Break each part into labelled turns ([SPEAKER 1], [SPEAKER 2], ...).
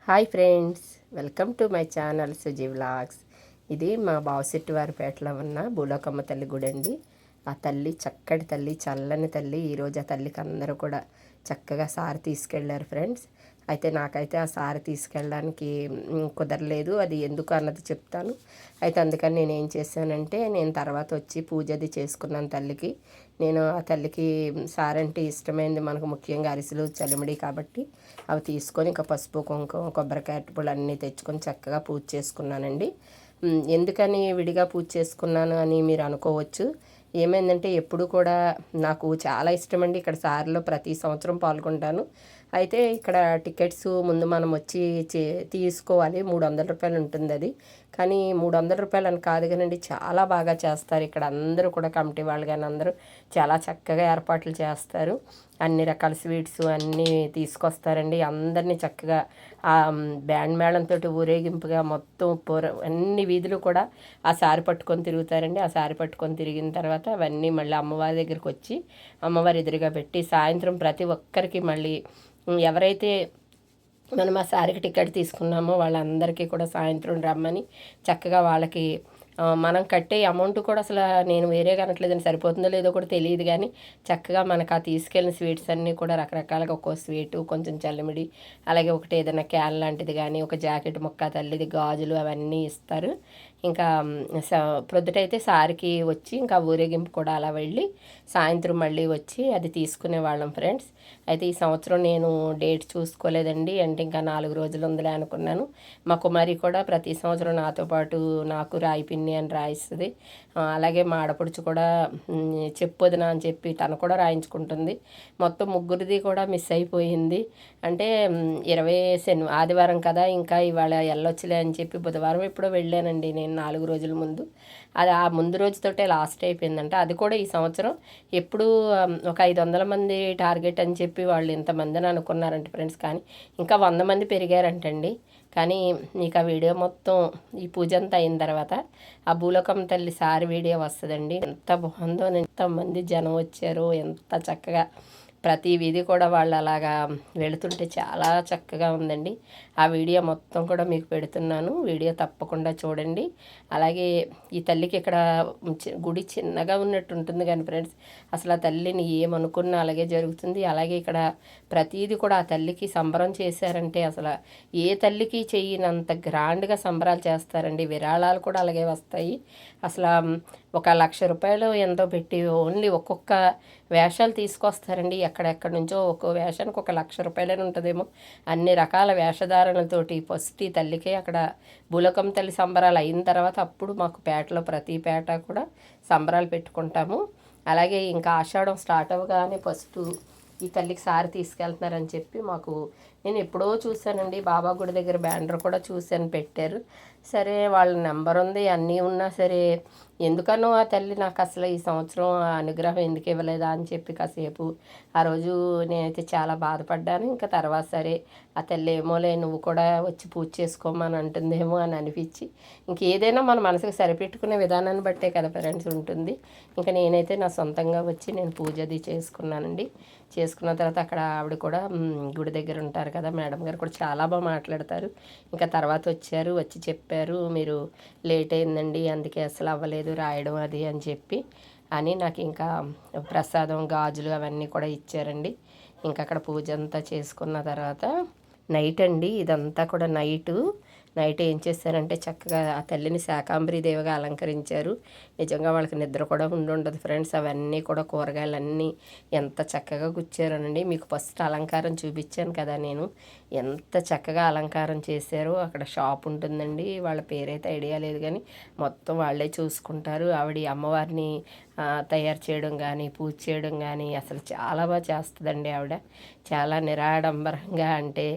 [SPEAKER 1] Hi friends, welcome to my channel Suji vlogs. ఇది మా బావశెట్టివారిపేటలో ఉన్న భూలోకమ్మ తల్లి గుడి అండి. ఆ తల్లి చక్కటి తల్లి, చల్లని తల్లి. ఈరోజు ఆ తల్లికి అందరూ కూడా చక్కగా సారి తీసుకెళ్ళారు ఫ్రెండ్స్. అయితే నాకైతే ఆ సారి తీసుకెళ్ళడానికి కుదరలేదు. అది ఎందుకు అన్నది చెప్తాను. అయితే అందుకని నేను ఏం చేశానంటే, నేను తర్వాత వచ్చి పూజ అది చేసుకున్నాను తల్లికి. నేను ఆ తల్లికి సారంటే ఇష్టమైంది, మనకు ముఖ్యంగా అరిసెలు చలిమిడి కాబట్టి అవి తీసుకొని ఇంకా పసుపు కుంకుమ కొబ్బరికాయ అరటిపళ్ళు అన్నీ తెచ్చుకొని చక్కగా పూజ చేసుకున్నానండి. ఎందుకని విడిగా పూజ చేసుకున్నాను అని మీరు అనుకోవచ్చు. ఏమైందంటే ఎప్పుడు కూడా నాకు చాలా ఇష్టమండి ఇక్కడ సారిలో ప్రతి సంవత్సరం పాల్గొంటాను. అయితే ఇక్కడ టికెట్స్ ముందు మనం వచ్చి తీసుకోవాలి. 300 రూపాయలు ఉంటుంది అది. కానీ 300 రూపాయలు అని కాదు కానండి, చాలా బాగా చేస్తారు ఇక్కడ. అందరూ కూడా కమిటీ వాళ్ళు కానీ అందరూ చాలా చక్కగా ఏర్పాట్లు చేస్తారు. అన్ని రకాల స్వీట్స్ అన్నీ తీసుకొస్తారండి. అందరినీ చక్కగా బ్యాండ్ మేళంతో ఊరేగింపుగా మొత్తం అన్ని వీధులు కూడా ఆ సారి పట్టుకొని తిరుగుతారండి. ఆ సారి పట్టుకొని తిరిగిన తర్వాత అవన్నీ మళ్ళీ అమ్మవారి దగ్గరికి వచ్చి అమ్మవారి ఎదురుగా పెట్టి సాయంత్రం ప్రతి ఒక్కరికి మళ్ళీ ఎవరైతే మనం ఆ సారికి టికెట్ తీసుకున్నామో వాళ్ళందరికీ కూడా సాయంత్రం రమ్మని చక్కగా వాళ్ళకి మనం కట్టే అమౌంట్ కూడా అసలు నేను వేరే కనట్లేదని సరిపోతుందో లేదో కూడా తెలియదు. కానీ చక్కగా మనకు ఆ తీసుకెళ్ళిన స్వీట్స్ అన్నీ కూడా రకరకాలుగా ఒక్కో స్వీటు, కొంచెం చల్లిమిడి, అలాగే ఒకటి ఏదైనా క్యాన్ లాంటిది కానీ, ఒక జాకెట్ ముక్క తల్లిది, గాజులు అవన్నీ ఇస్తారు. ఇంకా ప్రొద్దుటైతే సారికి వచ్చి ఇంకా ఊరేగింపు కూడా అలా వెళ్ళి సాయంత్రం మళ్ళీ వచ్చి అది తీసుకునే వాళ్ళం ఫ్రెండ్స్. అయితే ఈ సంవత్సరం నేను డేట్ చూసుకోలేదండి. అంటే ఇంకా 4 రోజులు ఉందిలే అనుకున్నాను. మా కుమారి కూడా ప్రతి సంవత్సరం నాతో పాటు నాకు రాయి పిన్ని అని రాయిస్తుంది. అలాగే మా ఆడపడుచు కూడా చెప్పొదినా అని చెప్పి తను కూడా రాయించుకుంటుంది. మొత్తం ముగ్గురిది కూడా మిస్ అయిపోయింది. అంటే 20 ఆదివారం కదా, ఇంకా ఇవాళ వెళ్ళొచ్చులే అని చెప్పి బుధవారం ఎప్పుడో వెళ్ళానండి నేను 4 రోజుల ముందు. అది ఆ ముందు రోజుతోటే లాస్ట్ అయిపోయిందంట. అది కూడా ఈ సంవత్సరం ఎప్పుడు ఒక 500 మంది టార్గెట్ అని చెప్పి వాళ్ళు ఇంతమందిని అనుకున్నారంట ఫ్రెండ్స్. కానీ ఇంకా 100 మంది పెరిగారంటండి. కానీ మీకు ఆ వీడియో మొత్తం ఈ పూజ అంతా అయిన తర్వాత ఆ భూలోకం తల్లి సారి వీడియో వస్తుందండి. ఎంత బాగుందో, ఎంతమంది జనం వచ్చారో, ఎంత చక్కగా ప్రతి వీధి కూడా వాళ్ళు అలాగా వెళుతుంటే చాలా చక్కగా ఉందండి. ఆ వీడియో మొత్తం కూడా మీకు పెడుతున్నాను, వీడియో తప్పకుండా చూడండి. అలాగే ఈ తల్లికి ఇక్కడ గుడి చిన్నగా ఉన్నట్టు ఉంటుంది కానీ ఫ్రెండ్స్, అసలు ఆ తల్లిని ఏమనుకున్నా అలాగే జరుగుతుంది. అలాగే ఇక్కడ ప్రతీది కూడా ఆ తల్లికి సంబరం చేశారంటే అసలు ఏ తల్లికి చెయ్యనంత గ్రాండ్గా సంబరాలు చేస్తారండి. విరాళాలు కూడా అలాగే వస్తాయి. అసలు 1,00,000 రూపాయలు ఎంతో పెట్టి ఓన్లీ ఒక్కొక్క వేషాలు తీసుకొస్తారండి. ఎక్కడెక్కడి నుంచో ఒక్కో వేషానికి 1,00,000 రూపాయలని ఉంటుందేమో. అన్ని రకాల వేషధారణలతోటి ఫస్ట్ ఈ తల్లికే అక్కడ భూలోకం తల్లి సంబరాలు అయిన తర్వాత అప్పుడు మాకు పేటలో ప్రతి పేట కూడా సంబరాలు పెట్టుకుంటాము. అలాగే ఇంకా ఆషాఢం స్టార్ట్ అవ్వగానే ఫస్ట్ ఈ తల్లికి సారి తీసుకెళ్తున్నారని చెప్పి మాకు, నేను ఎప్పుడో చూశానండి బాబా గుడి దగ్గర బ్యానర్ కూడా చూశాను, పెట్టారు. సరే వాళ్ళ నెంబర్ ఉంది అన్నీ ఉన్నా సరే ఎందుకనో ఆ తల్లి నాకు అసలు ఈ సంవత్సరం ఆ అనుగ్రహం ఎందుకు ఇవ్వలేదా అని చెప్పి కాసేపు ఆ రోజు నేనైతే చాలా బాధపడ్డాను. ఇంకా తర్వాత సరే ఆ తల్లి ఏమోలే నువ్వు కూడా వచ్చి పూజ చేసుకోమని అంటుందేమో అని అనిపించి, ఇంకేదైనా మన మనసుకు సరిపెట్టుకునే విధానాన్ని బట్టే కదా ఫ్రెండ్స్ ఉంటుంది. ఇంకా నేనైతే నా సొంతంగా వచ్చి నేను పూజ అది చేసుకున్నానండి. చేసుకున్న తర్వాత అక్కడ ఆవిడ కూడా గుడి దగ్గర ఉంటారు కదా, మేడం గారు కూడా చాలా బాగా మాట్లాడతారు. ఇంకా తర్వాత వచ్చి చెప్పారు, మీరు లేట్ అయిందండి అందుకే అసలు అవ్వలేదు రాయడం అది అని చెప్పి అని నాకు ఇంకా ప్రసాదం గాజులు అవన్నీ కూడా ఇచ్చారండి. ఇంకా అక్కడ పూజ అంతా చేసుకున్న తర్వాత నైట్ అండి, ఇదంతా కూడా నైట్ ఏం చేశారంటే చక్కగా ఆ తల్లిని శాకాంబరి దేవిగా అలంకరించారు. నిజంగా వాళ్ళకి నిద్ర కూడా ఉండదు ఫ్రెండ్స్. అవన్నీ కూడా కూరగాయలన్నీ ఎంత చక్కగా గుచ్చారనండి. మీకు ఫస్ట్ అలంకారం చూపించాను కదా నేను, ఎంత చక్కగా అలంకారం చేశారో. అక్కడ షాప్ ఉంటుందండి, వాళ్ళ పేరైతే ఐడియా లేదు కానీ మొత్తం వాళ్ళే చూసుకుంటారు. ఆవిడ అమ్మవారిని తయారు చేయడం కానీ పూజ చేయడం కానీ అసలు చాలా బాగా చేస్తుందండి ఆవిడ. చాలా నిరాడంబరంగా, అంటే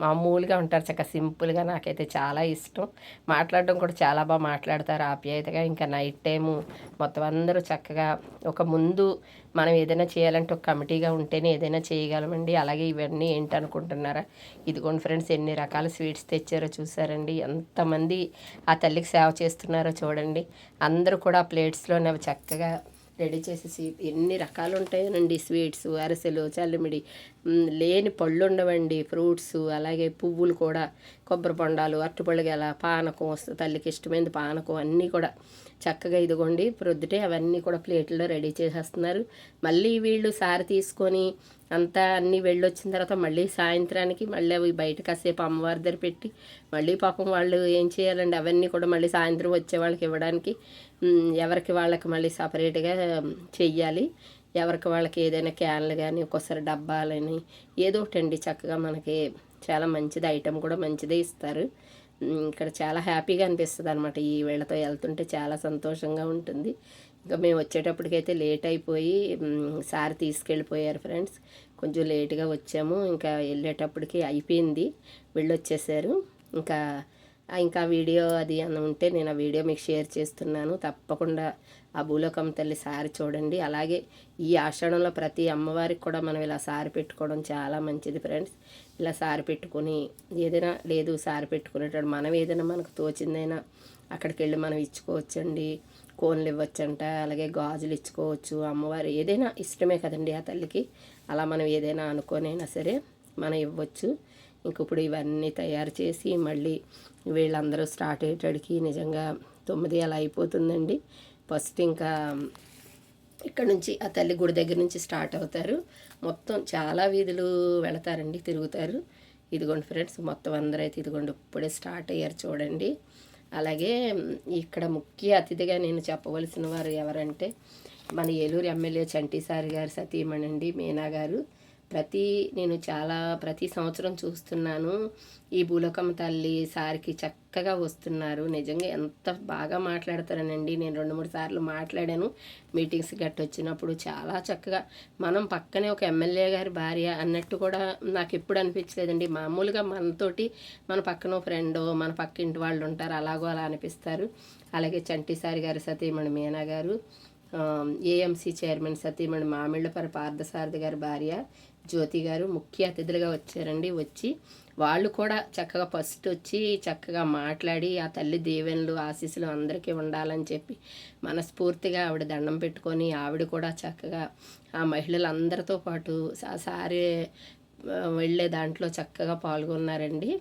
[SPEAKER 1] మామూలుగా ఉంటారు, చక్కగా సింపుల్గా. నాకైతే చాలా ఇష్టం. మాట్లాడడం కూడా చాలా బాగా మాట్లాడతారు ఆప్యాయతగా. ఇంకా నైట్ టైము మొత్తం అందరూ చక్కగా ఒక ముందు మనం ఏదైనా చేయాలంటే ఒక కమిటీగా ఉంటేనే ఏదైనా చేయగలమండి. అలాగే ఇవన్నీ ఏంటనుకుంటున్నారా, ఇదిగోండి ఫ్రెండ్స్ ఎన్ని రకాల స్వీట్స్ తెచ్చారో చూసారండి. ఎంతమంది ఆ తల్లికి సేవ చేస్తున్నారో చూడండి. అందరూ కూడా ప్లేట్స్లోనే అవి చక్కగా రెడీ చేసేసి ఎన్ని రకాలు ఉంటాయోనండి, స్వీట్స్, అరిసెలు, చల్లిమిడి, లేని పళ్ళు ఉండవండి, ఫ్రూట్స్, అలాగే పువ్వులు కూడా, కొబ్బరి బొండాలు, అరటిపళ్ళు గెల, పానకం వస్తుంది, తల్లికి ఇష్టమైనది పానకం, అన్నీ కూడా చక్కగా ఇదిగోండి ప్రొద్దుటే అవన్నీ కూడా ప్లేట్లో రెడీ చేసేస్తున్నారు. మళ్ళీ వీళ్ళు సారి తీసుకొని అంతా అన్నీ వెళ్ళొచ్చిన తర్వాత మళ్ళీ సాయంత్రానికి మళ్ళీ అవి బయట కాసేపు అమ్మవారి దగ్గర పెట్టి మళ్ళీ పాపం వాళ్ళు ఏం చేయాలండి, అవన్నీ కూడా మళ్ళీ సాయంత్రం వచ్చే వాళ్ళకి ఇవ్వడానికి ఎవరికి వాళ్ళకి మళ్ళీ సపరేట్గా చెయ్యాలి. ఎవరికి వాళ్ళకి ఏదైనా క్యాన్లు కానీ ఒక్కోసారి డబ్బాలని ఏదో ఒకటి అండి, చక్కగా మనకి చాలా మంచిది, ఐటెం కూడా మంచిదే ఇస్తారు. ఇక్కడ చాలా హ్యాపీగా అనిపిస్తుంది అనమాట. ఈ వీళ్ళతో వెళ్తుంటే చాలా సంతోషంగా ఉంటుంది. ఇంకా మేము వచ్చేటప్పటికైతే లేట్ అయిపోయి సార్ తీసుకెళ్ళిపోయారు ఫ్రెండ్స్. కొంచెం లేట్గా వచ్చాము. ఇంకా వెళ్ళేటప్పటికి అయిపోయింది, వెళ్ళొచ్చేసారు. ఇంకా వీడియో అది అని ఉంటే నేను ఆ వీడియో మీకు షేర్ చేస్తున్నాను. తప్పకుండా ఆ భూలోకం తల్లి సారి చూడండి. అలాగే ఈ ఆషాఢంలో ప్రతి అమ్మవారికి కూడా మనం ఇలా సారి పెట్టుకోవడం చాలా మంచిది ఫ్రెండ్స్. ఇలా సారి పెట్టుకొని ఏదైనా లేదు సారి పెట్టుకునేటప్పుడు మనం ఏదైనా మనకు తోచిందైనా అక్కడికి వెళ్ళి మనం ఇచ్చుకోవచ్చండి. కోన్లు ఇవ్వచ్చంట, అలాగే గాజులు ఇచ్చుకోవచ్చు. అమ్మవారు ఏదైనా ఇష్టమే కదండి ఆ తల్లికి. అలా మనం ఏదైనా అనుకోనైనా సరే మనం ఇవ్వచ్చు. ఇంక ఇప్పుడు ఇవన్నీ తయారు చేసి మళ్ళీ వీళ్ళందరూ స్టార్ట్ అయ్యేటడికి నిజంగా 9 అలా అయిపోతుందండి. ఫస్ట్ ఇంకా ఇక్కడ నుంచి ఆ తల్లి గుడి దగ్గర నుంచి స్టార్ట్ అవుతారు. మొత్తం చాలా వీధులు వెళతారండి, తిరుగుతారు. ఇదిగోండి ఫ్రెండ్స్, మొత్తం అందరూ అయితే ఇదిగోండి ఇప్పుడే స్టార్ట్ అయ్యారు చూడండి. అలాగే ఇక్కడ ముఖ్య అతిథిగా నేను చెప్పవలసిన వారు ఎవరంటే మన ఏలూరు ఎమ్మెల్యే చంటిసారి గారు సతీమణి అండి, మీనా గారు. ప్రతి సంవత్సరం చూస్తున్నాను ఈ భూలోకమ్మ తల్లి సారికి చక్కగా వస్తున్నారు. నిజంగా ఎంత బాగా మాట్లాడతారనండి. నేను 2-3 సార్లు మాట్లాడాను మీటింగ్స్ గట్ట వచ్చినప్పుడు. చాలా చక్కగా మనం పక్కనే ఒక ఎమ్మెల్యే గారి భార్య అన్నట్టు కూడా నాకు ఎప్పుడు అనిపించలేదండి. మామూలుగా మనతోటి మన పక్కన ఫ్రెండో మన పక్కింటి వాళ్ళు ఉంటారు, అలాగో అలా అనిపిస్తారు. అలాగే చంటిసారి గారు సతీమణి మీనా గారు, ఏఎంసీ చైర్మన్ సతీమణి మామిళ్ళపర పార్థసారథి గారి భార్య జ్యోతి గారు ముఖ్య అతిథులుగా వచ్చారండి. వచ్చి వాళ్ళు కూడా చక్కగా ఫస్ట్ వచ్చి చక్కగా మాట్లాడి ఆ తల్లి దీవెనలు ఆశీస్సులు అందరికీ ఉండాలని చెప్పి మనస్ఫూర్తిగా ఆవిడ దండం పెట్టుకొని ఆవిడ కూడా చక్కగా ఆ మహిళలందరితో పాటు సారి వెళ్ళే దాంట్లో చక్కగా పాల్గొన్నారండి.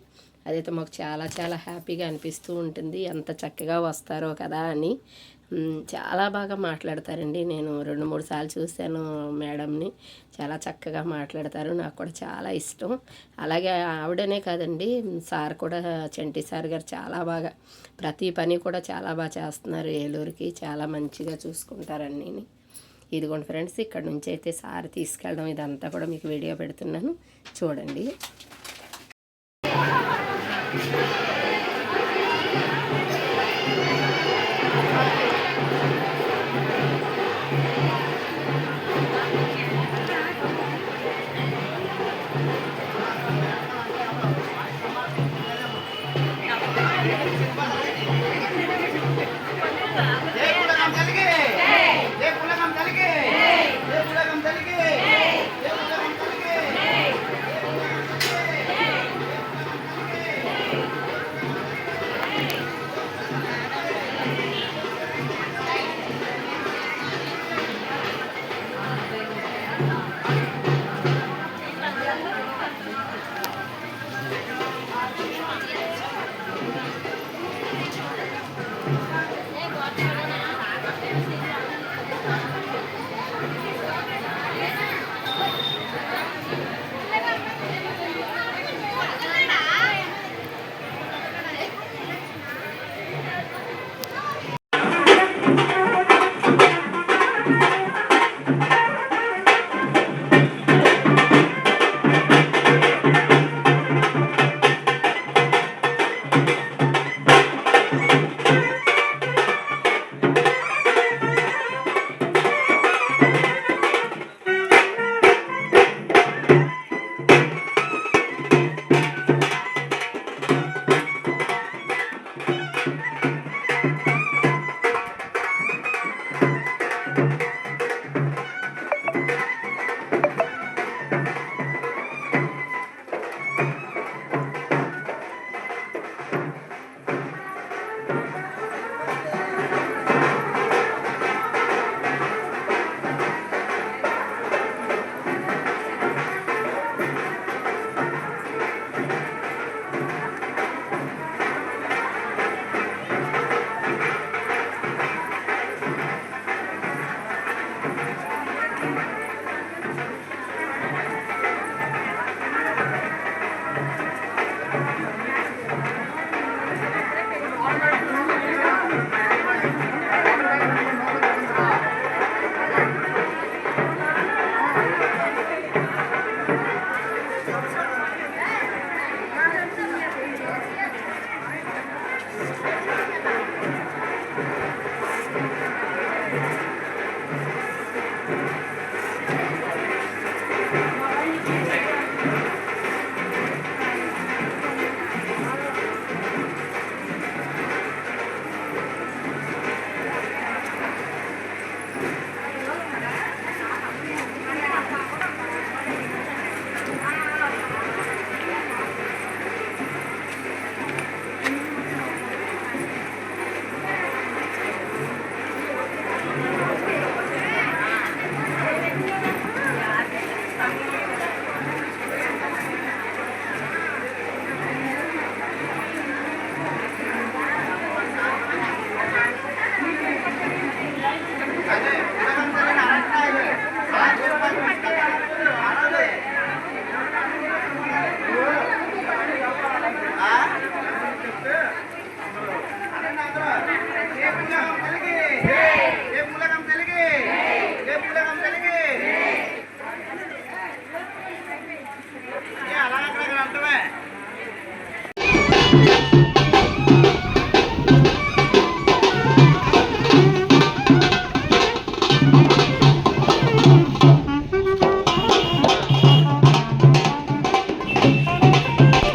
[SPEAKER 1] అదైతే మాకు చాలా చాలా హ్యాపీగా అనిపిస్తూ ఉంటుంది. ఎంత చక్కగా వస్తారో కదా అని. చాలా బాగా మాట్లాడతారండి. నేను 2-3 సార్లు చూశాను మేడంని. చాలా చక్కగా మాట్లాడతారు, నాకు కూడా చాలా ఇష్టం. అలాగే ఆవిడనే కాదండి, సార్ కూడా చంటి సార్ గారు చాలా బాగా ప్రతి పని కూడా చాలా బాగా చేస్తున్నారు. ఏలూరుకి చాలా మంచిగా చూసుకుంటారని. ఇదిగోండి ఫ్రెండ్స్, ఇక్కడ నుంచి అయితే సార్ తీసుకెళ్ళడం ఇదంతా కూడా మీకు వీడియో పెడుతున్నాను చూడండి.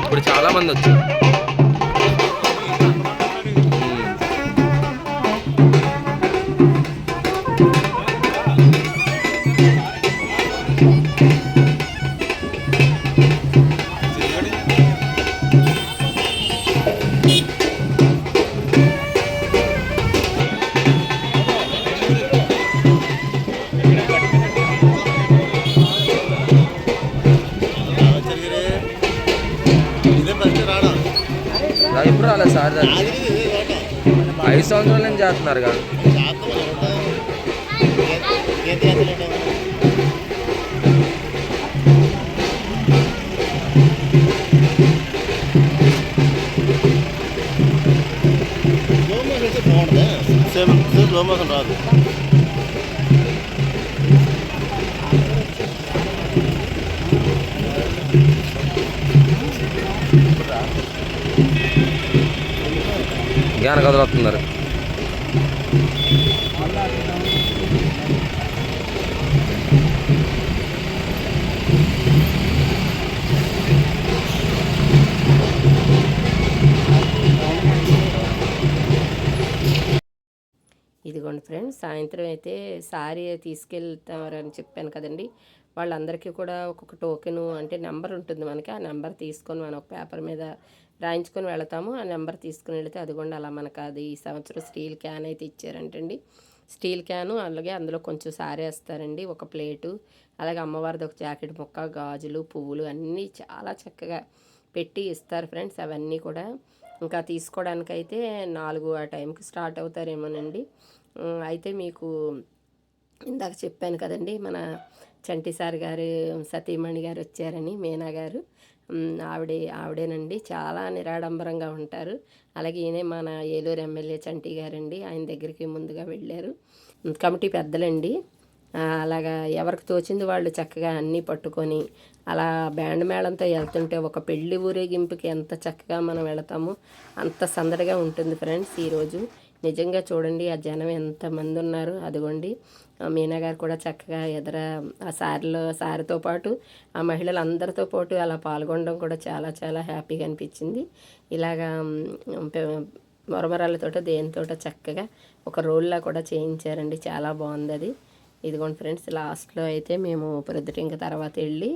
[SPEAKER 2] ఇప్పుడు చాలా మంది వచ్చారు. ఎప్పుడు రాలేదు సార్, 5 సంవత్సరాల నుంచి చేస్తున్నారు కదా.
[SPEAKER 3] స్లో మోషన్ రాదు.
[SPEAKER 2] జ్ఞాన కథలు వస్తున్నారు.
[SPEAKER 1] ఇదిగోండి ఫ్రెండ్స్, సాయంత్రం అయితే సారీ తీసుకెళ్తారని చెప్పాను కదండి. వాళ్ళందరికీ కూడా ఒక్కొక్క టోకెను అంటే నెంబర్ ఉంటుంది మనకి. ఆ నెంబర్ తీసుకొని మనం ఒక పేపర్ మీద రాయించుకొని వెళతాము. ఆ నెంబర్ తీసుకుని వెళితే అదిగోండి అలా మనకు అది ఈ సంవత్సరం స్టీల్ క్యాన్ అయితే ఇచ్చారంటండి. స్టీల్ క్యాను, అలాగే అందులో కొంచెం సారీ వేస్తారండి, ఒక ప్లేటు, అలాగే అమ్మవారిది ఒక జాకెట్ ముక్క, గాజులు, పువ్వులు అన్నీ చాలా చక్కగా పెట్టి ఇస్తారు ఫ్రెండ్స్. అవన్నీ కూడా ఇంకా తీసుకోవడానికైతే 4 ఆ టైంకి స్టార్ట్ అవుతారేమోనండి. అయితే మీకు ఇందాక చెప్పాను కదండి, మన చంటి సార్ గారు సతీమణి గారు వచ్చారని, మీనా గారు. ఆవిడేనండి, చాలా నిరాడంబరంగా ఉంటారు. అలాగే ఈయనే మన ఏలూరు ఎమ్మెల్యే చంటి గారండి, ఆయన దగ్గరికి ముందుగా వెళ్ళారు. కమిటీ పెద్దలండి. అలాగా ఎవరికి తోచింది వాళ్ళు చక్కగా అన్నీ పట్టుకొని అలా బ్యాండ్ మేళంతో వెళ్తుంటే ఒక పెళ్లి ఊరేగింపుకి ఎంత చక్కగా మనం వెళతామో అంత సందడిగా ఉంటుంది ఫ్రెండ్స్. ఈరోజు నిజంగా చూడండి ఆ జనం ఎంతమంది ఉన్నారు. అదిగోండి మీనా గారు కూడా చక్కగా ఎదుర ఆ సారితో పాటు ఆ మహిళలందరితో పాటు అలా పాల్గొనడం కూడా చాలా చాలా హ్యాపీగా అనిపించింది. ఇలాగా మరమరాలతోటో దేనితోటో చక్కగా ఒక రోల్లా కూడా చేయించారండి, చాలా బాగుంది అది. ఇదిగోండి ఫ్రెండ్స్, లాస్ట్లో అయితే మేము ప్రొద్దుటింక తర్వాత వెళ్ళి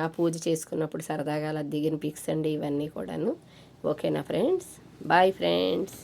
[SPEAKER 1] ఆ పూజ చేసుకున్నప్పుడు సరదాగా అలా దిగిన పిక్స్ అండి ఇవన్నీ కూడాను. ఓకేనా ఫ్రెండ్స్, బాయ్ ఫ్రెండ్స్.